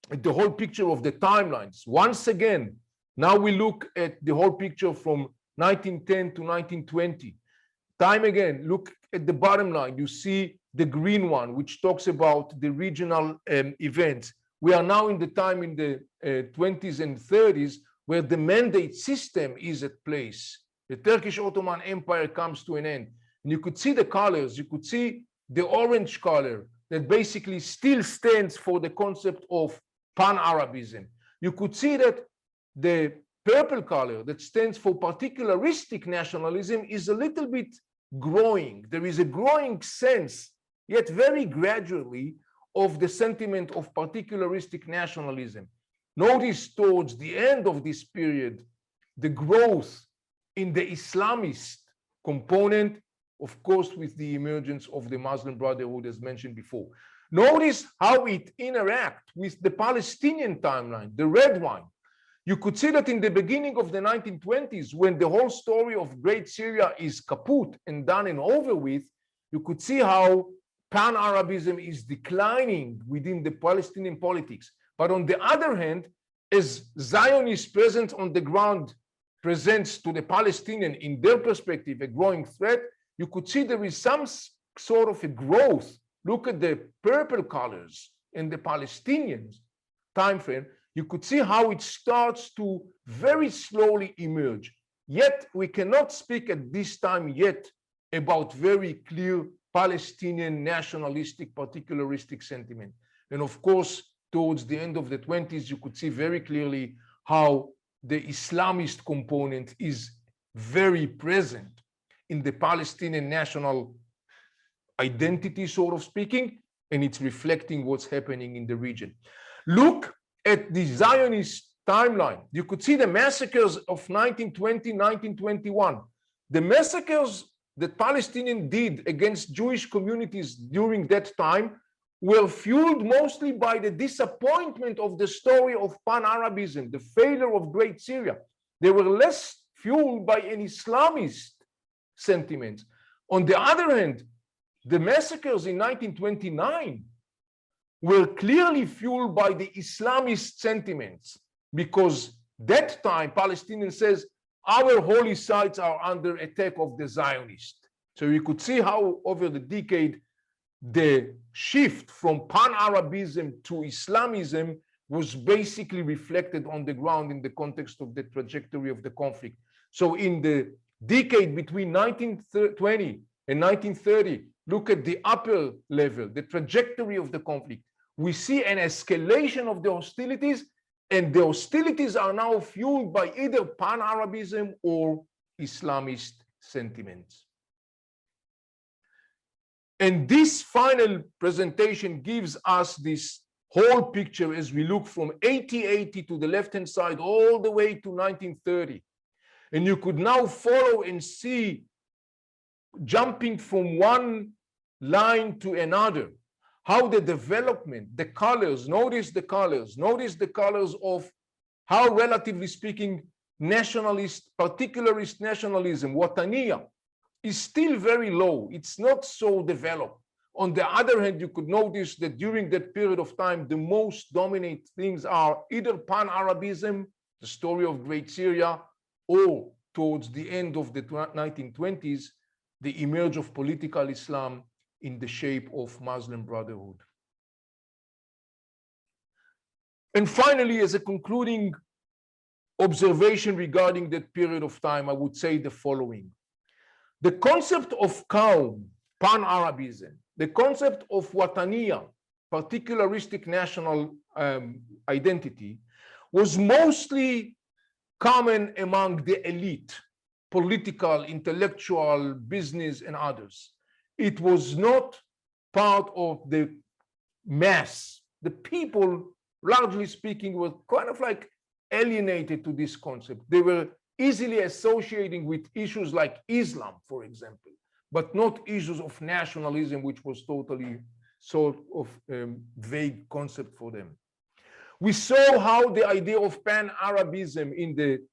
at the whole picture of the timelines, once again, now we look at the whole picture from 1910 to 1920. Time again, look at the bottom line. You see the green one, which talks about the regional events. We are now in the time in the 20s and 30s where the mandate system is at place. The Turkish Ottoman Empire comes to an end. And you could see the colors. You could see the orange color that basically still stands for the concept of Pan-Arabism. You could see that the purple color that stands for particularistic nationalism is a little bit growing. There is a growing sense, yet very gradually, of the sentiment of particularistic nationalism. Notice towards the end of this period, the growth in the Islamist component, of course, with the emergence of the Muslim Brotherhood, as mentioned before. Notice how it interacts with the Palestinian timeline, the red one. You could see that in the beginning of the 1920s, when the whole story of Great Syria is kaput and done and over with, you could see how Pan-Arabism is declining within the Palestinian politics. But on the other hand, as Zionist presence on the ground presents to the Palestinian, in their perspective, a growing threat, you could see there is some sort of a growth. Look at the purple colors in the Palestinian time frame. You could see how it starts to very slowly emerge. Yet we cannot speak at this time yet about very clear Palestinian nationalistic, particularistic sentiment. And of course, towards the end of the 20s, you could see very clearly how the Islamist component is very present in the Palestinian national identity, sort of speaking, and it's reflecting what's happening in the region. Look at the Zionist timeline. You could see the massacres of 1920, 1921. The massacres that Palestinians did against Jewish communities during that time were fueled mostly by the disappointment of the story of Pan-Arabism, the failure of Great Syria. They were less fueled by an Islamist sentiment. On the other hand, the massacres in 1929 were clearly fueled by the Islamist sentiments, because that time Palestinians says our holy sites are under attack of the Zionists. So you could see how over the decade the shift from Pan-Arabism to Islamism was basically reflected on the ground in the context of the trajectory of the conflict. So in the decade between 1920 and 1930, look at the upper level, the trajectory of the conflict. We see an escalation of the hostilities, and the hostilities are now fueled by either Pan-Arabism or Islamist sentiments. And this final presentation gives us this whole picture as we look from 1880 to the left-hand side all the way to 1930. And you could now follow and see, jumping from one line to another, how the development, the colors, notice the colors of how, relatively speaking, nationalist, particularist nationalism, Wataniya, is still very low. It's not so developed. On the other hand, you could notice that during that period of time, the most dominant things are either Pan-Arabism, the story of Great Syria, or towards the end of the 1920s, the emerge of political Islam in the shape of Muslim Brotherhood. And finally, as a concluding observation regarding that period of time, I would say the following. The concept of Qawm, Pan-Arabism, the concept of Wataniya, particularistic national identity, was mostly common among the elite, political, intellectual, business, and others. It was not part of the mass. The people, largely speaking, were kind of like alienated to this concept. They were easily associating with issues like Islam, for example, but not issues of nationalism, which was totally sort of vague concept for them. We saw how the idea of Pan-Arabism in the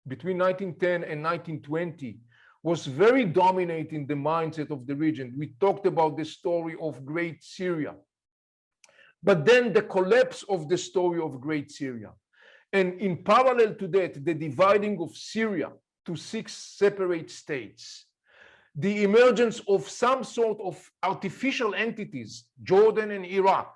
between 1910 and 1920 was very dominant in the mindset of the region. We talked about the story of Great Syria, but then the collapse of the story of Great Syria. And in parallel to that, the dividing of Syria to 6 separate states, the emergence of some sort of artificial entities, Jordan and Iraq,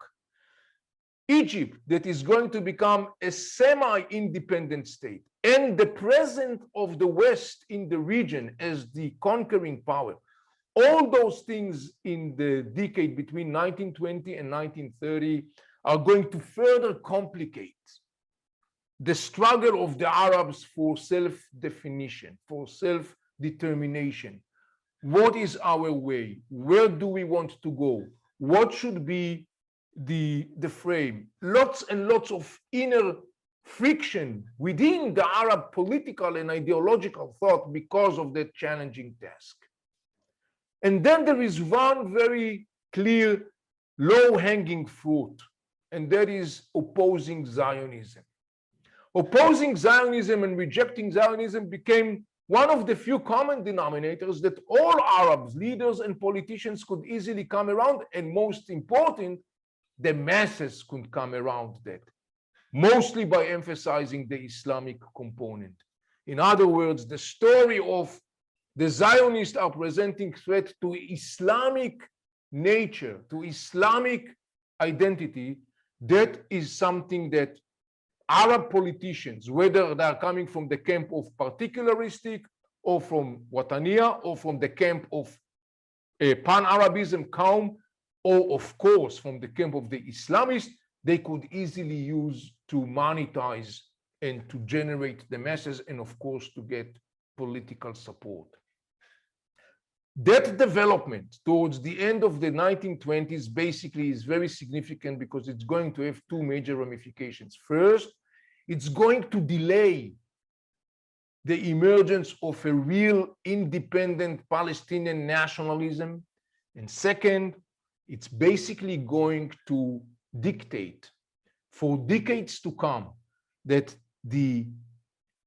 Egypt, that is going to become a semi-independent state, and the presence of the West in the region as the conquering power. All those things in the decade between 1920 and 1930 are going to further complicate the struggle of the Arabs for self-definition, for self-determination. What is our way? Where do we want to go? what should be the frame. Lots and lots of inner friction within the Arab political and ideological thought because of that challenging task. And then there is one very clear low-hanging fruit, and that is opposing Zionism. Opposing Zionism and rejecting Zionism became one of the few common denominators that all Arabs, leaders and politicians could easily come around, and most important, the masses could come around that, mostly by emphasizing the Islamic component. In other words, the story of the Zionists are presenting threat to Islamic nature, to Islamic identity. That is something that Arab politicians, whether they are coming from the camp of particularistic or from Wataniya or from the camp of Pan-Arabism, Qaum, or of course from the camp of the Islamists, they could easily use to monetize and to generate the masses and of course to get political support. That development towards the end of the 1920s basically is very significant because it's going to have two major ramifications. First, it's going to delay the emergence of a real independent Palestinian nationalism. And second, it's basically going to dictate for decades to come that the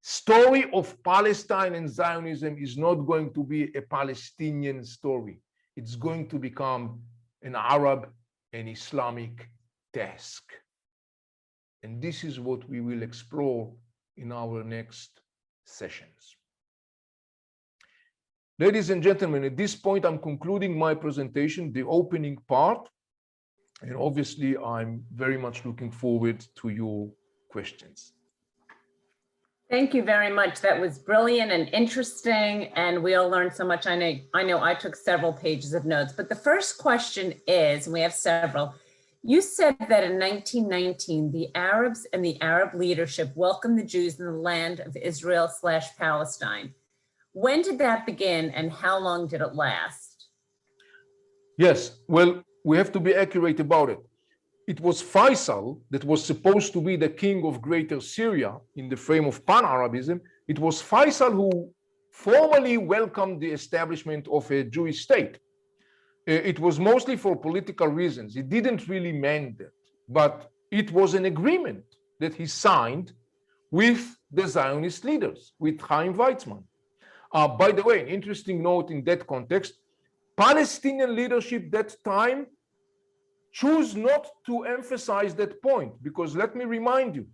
story of Palestine and Zionism is not going to be a Palestinian story. It's going to become an Arab and Islamic task. And this is what we will explore in our next sessions. Ladies and gentlemen, at this point, I'm concluding my presentation, the opening part. And obviously, I'm very much looking forward to your questions. Thank you very much. That was brilliant and interesting, and we all learned so much. I know I took several pages of notes, but the first question is, and we have several, you said that in 1919, the Arabs and the Arab leadership welcomed the Jews in the land of Israel/Palestine. When did that begin and how long did it last? Yes, well, we have to be accurate about it. It was Faisal that was supposed to be the king of Greater Syria in the frame of Pan-Arabism. It was Faisal who formally welcomed the establishment of a Jewish state. It was mostly for political reasons. It didn't really mean that, but it was an agreement that he signed with the Zionist leaders, with Chaim Weizmann. By the way, an interesting note in that context, Palestinian leadership that time choose not to emphasize that point, because let me remind you,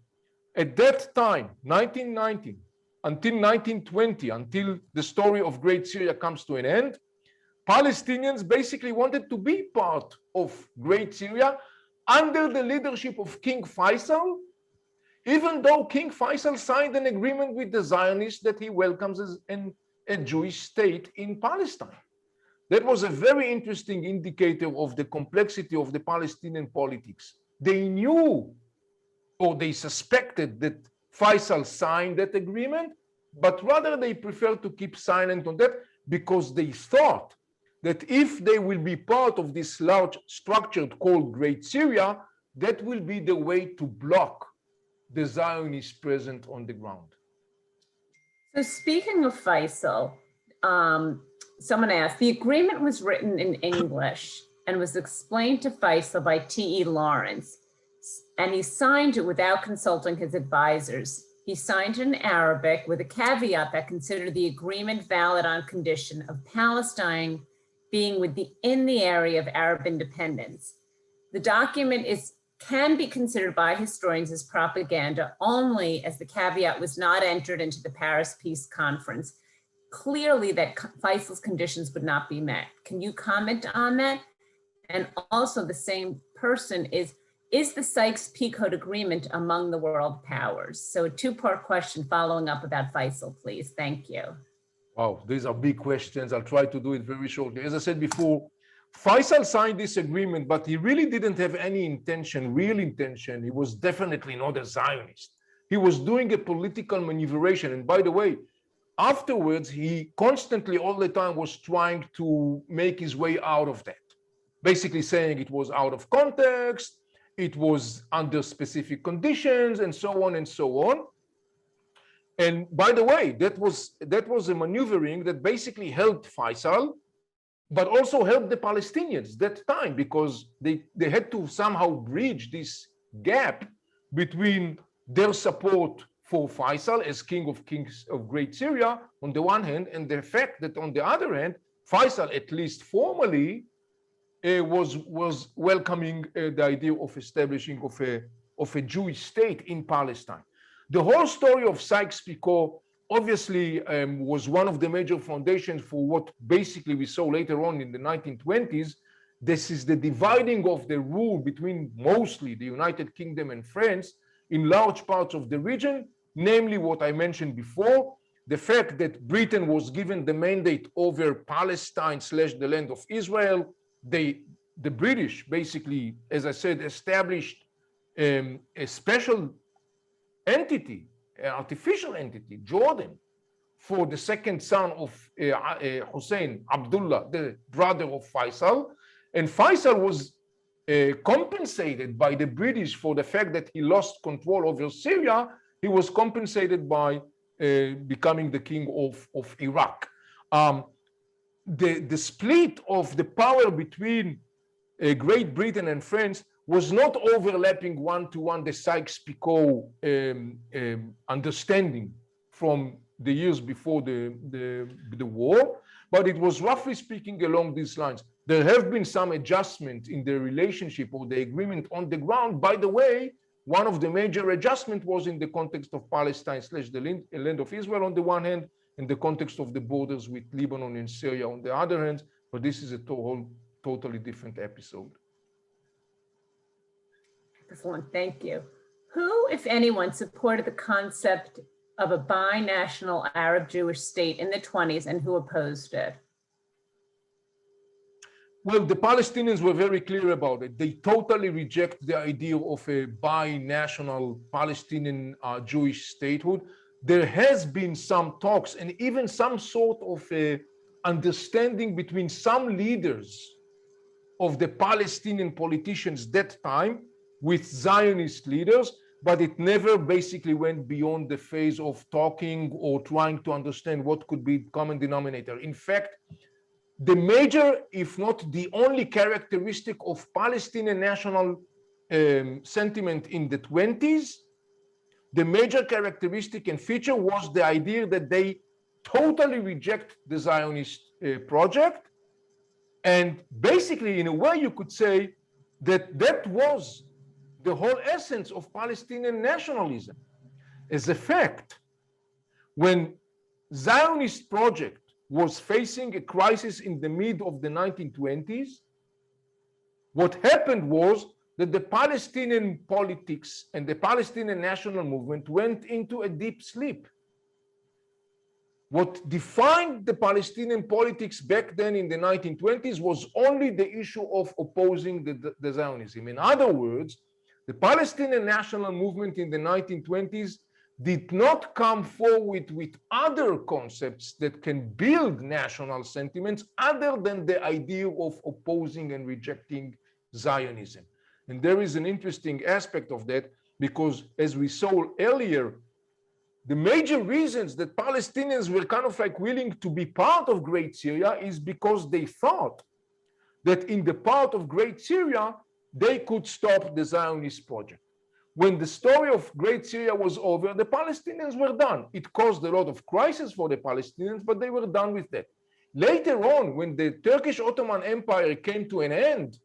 at that time, 1919 until 1920, until the story of Great Syria comes to an end, Palestinians basically wanted to be part of Great Syria under the leadership of King Faisal, even though King Faisal signed an agreement with the Zionists that he welcomes as a Jewish state in Palestine. That was a very interesting indicator of the complexity of the Palestinian politics. They knew, or they suspected, that Faisal signed that agreement, but rather they preferred to keep silent on that because they thought that if they will be part of this large structure called Great Syria, that will be the way to block the Zionists present on the ground. So speaking of Faisal, someone asked, the agreement was written in English and was explained to Faisal by T.E. Lawrence, and he signed it without consulting his advisors. He signed it in Arabic with a caveat that considered the agreement valid on condition of Palestine being within the area of Arab independence. The document can be considered by historians as propaganda only as the caveat was not entered into the Paris Peace Conference. Clearly that Faisal's conditions would not be met. Can you comment on that? And also the same person is the Sykes-Picot Agreement among the world powers? So a two-part question following up about Faisal, please. Thank you. Wow, these are big questions. I'll try to do it very shortly. As I said before, Faisal signed this agreement, but he really didn't have any intention, real intention. He was definitely not a Zionist. He was doing a political maneuveration. And by the way, afterwards, he constantly, all the time, was trying to make his way out of that. basically saying it was out of context, it was under specific conditions, and so on and so on. And by the way, that was a maneuvering that basically helped Faisal, but also helped the Palestinians that time, because they had to somehow bridge this gap between their support for Faisal as king of kings of Great Syria on the one hand, and the fact that on the other hand, Faisal, at least formally, was welcoming the idea of establishing of a Jewish state in Palestine. The whole story of Sykes-Picot obviously was one of the major foundations for what basically we saw later on in the 1920s. This is the dividing of the rule between mostly the United Kingdom and France in large parts of the region, namely what I mentioned before, the fact that Britain was given the mandate over Palestine / the land of Israel. The British basically, as I said, established a special entity, an artificial entity, Jordan, for the second son of Hussein, Abdullah, the brother of Faisal. And Faisal was compensated by the British for the fact that he lost control over Syria. He was compensated by becoming the king of Iraq. The split of the power between Great Britain and France was not overlapping one-to-one the Sykes-Picot understanding from the years before the war, but it was roughly speaking along these lines. There have been some adjustments in the relationship or the agreement on the ground. By the way, one of the major adjustments was in the context of Palestine / the land of Israel on the one hand, in the context of the borders with Lebanon and Syria on the other hand, but this is a whole totally different episode. Excellent, thank you. Who, if anyone, supported the concept of a binational Arab-Jewish state in the 20s, and who opposed it? Well, the Palestinians were very clear about it. They totally reject the idea of a binational Palestinian Jewish statehood. There has been some talks and even some sort of a understanding between some leaders of the Palestinian politicians that time with Zionist leaders, but it never basically went beyond the phase of talking or trying to understand what could be common denominator. In fact, the major, if not the only characteristic of Palestinian national sentiment in the 20s, the major characteristic and feature was the idea that they totally reject the Zionist project. And basically, in a way, you could say that that was the whole essence of Palestinian nationalism. As a fact, when Zionist project was facing a crisis in the mid of the 1920s, what happened was that the Palestinian politics and the Palestinian national movement went into a deep sleep. What defined the Palestinian politics back then in the 1920s was only the issue of opposing the Zionism. In other words, the Palestinian national movement in the 1920s did not come forward with other concepts that can build national sentiments other than the idea of opposing and rejecting Zionism. And there is an interesting aspect of that, because as we saw earlier, the major reasons that Palestinians were kind of like willing to be part of Great Syria is because they thought that in the part of Great Syria, they could stop the Zionist project. When the story of Great Syria was over, the Palestinians were done. It caused a lot of crisis for the Palestinians, but they were done with that. Later on, when the Turkish Ottoman Empire came to an end,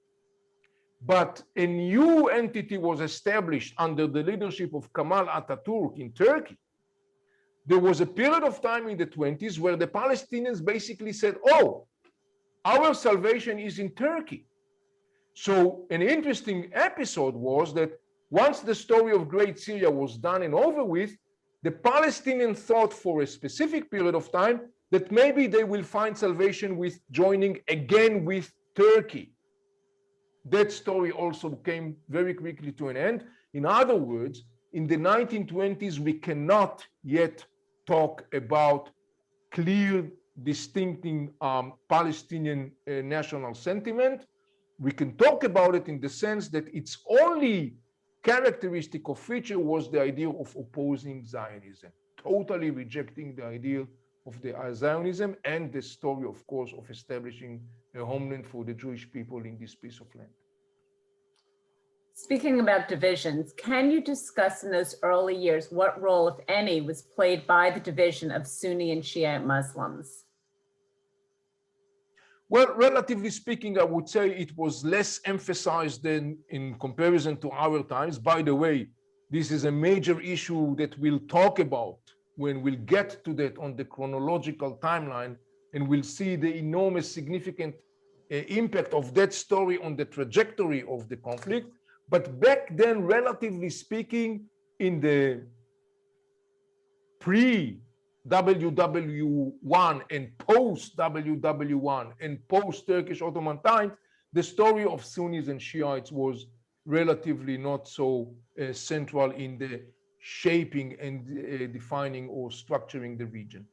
but a new entity was established under the leadership of Kemal Atatürk in Turkey, there was a period of time in the 20s where the Palestinians basically said, oh, our salvation is in Turkey. So an interesting episode was that once the story of Great Syria was done and over with, the Palestinians thought for a specific period of time that maybe they will find salvation with joining again with Turkey. That story also came very quickly to an end. In other words, in the 1920s, we cannot yet talk about clear, distincting Palestinian national sentiment. we can talk about it in the sense that its only characteristic or feature was the idea of opposing Zionism, totally rejecting the idea of the Zionism and the story, of course, of establishing a homeland for the Jewish people in this piece of land. Speaking about divisions, can you discuss in those early years what role, if any, was played by the division of Sunni and Shiite Muslims? Well, relatively speaking, I would say it was less emphasized than in comparison to our times. By the way, this is a major issue that we'll talk about when we'll get to that on the chronological timeline, and we'll see the enormous significant impact of that story on the trajectory of the conflict. But back then, relatively speaking, in the pre-WW1 and post-WW1 and post-Turkish Ottoman times, the story of Sunnis and Shiites was relatively not so central in the shaping and defining or structuring the region.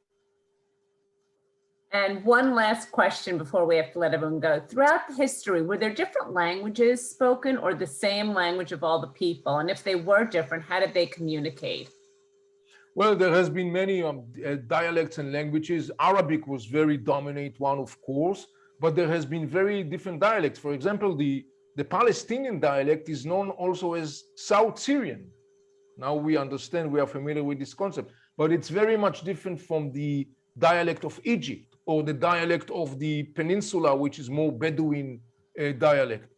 And one last question before we have to let everyone go. Throughout the history, were there different languages spoken or the same language of all the people? And if they were different, how did they communicate? Well, there has been many dialects and languages. Arabic was very dominant one, of course, but there has been very different dialects. For example, the Palestinian dialect is known also as South Syrian. Now we understand, we are familiar with this concept, but it's very much different from the dialect of Egypt or the dialect of the peninsula, which is more Bedouin dialect.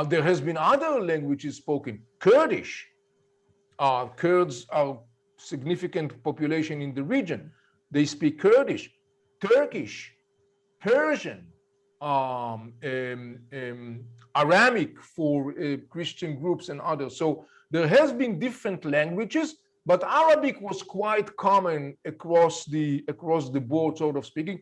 There has been other languages spoken. Kurdish. Kurds are significant population in the region. They speak Kurdish, Turkish, Persian, Aramaic for Christian groups and others. So there has been different languages, but Arabic was quite common across the board, sort of speaking.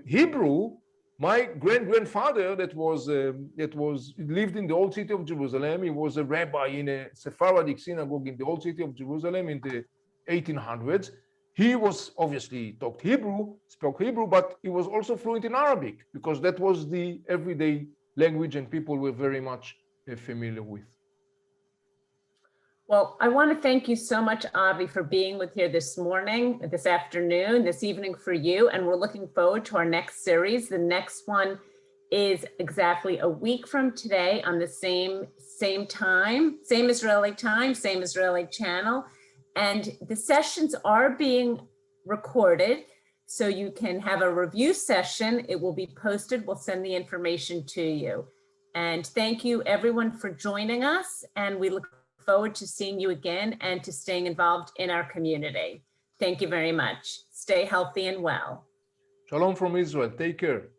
Hebrew, my grandfather that lived in the old city of Jerusalem. He was a rabbi in a Sephardic synagogue in the old city of Jerusalem in the 1800s. He was obviously spoke Hebrew, but he was also fluent in Arabic because that was the everyday language and people were very much familiar with. Well, I want to thank you so much, Avi, for being with here this morning, this afternoon, this evening for you. And we're looking forward to our next series. The next one is exactly a week from today on the same time, same Israeli time, same Israeli channel. And the sessions are being recorded, so you can have a review session. It will be posted. We'll send the information to you. And thank you, everyone, for joining us. And we look forward to seeing you again and to staying involved in our community. Thank you very much. Stay healthy and well. Shalom from Israel. Take care.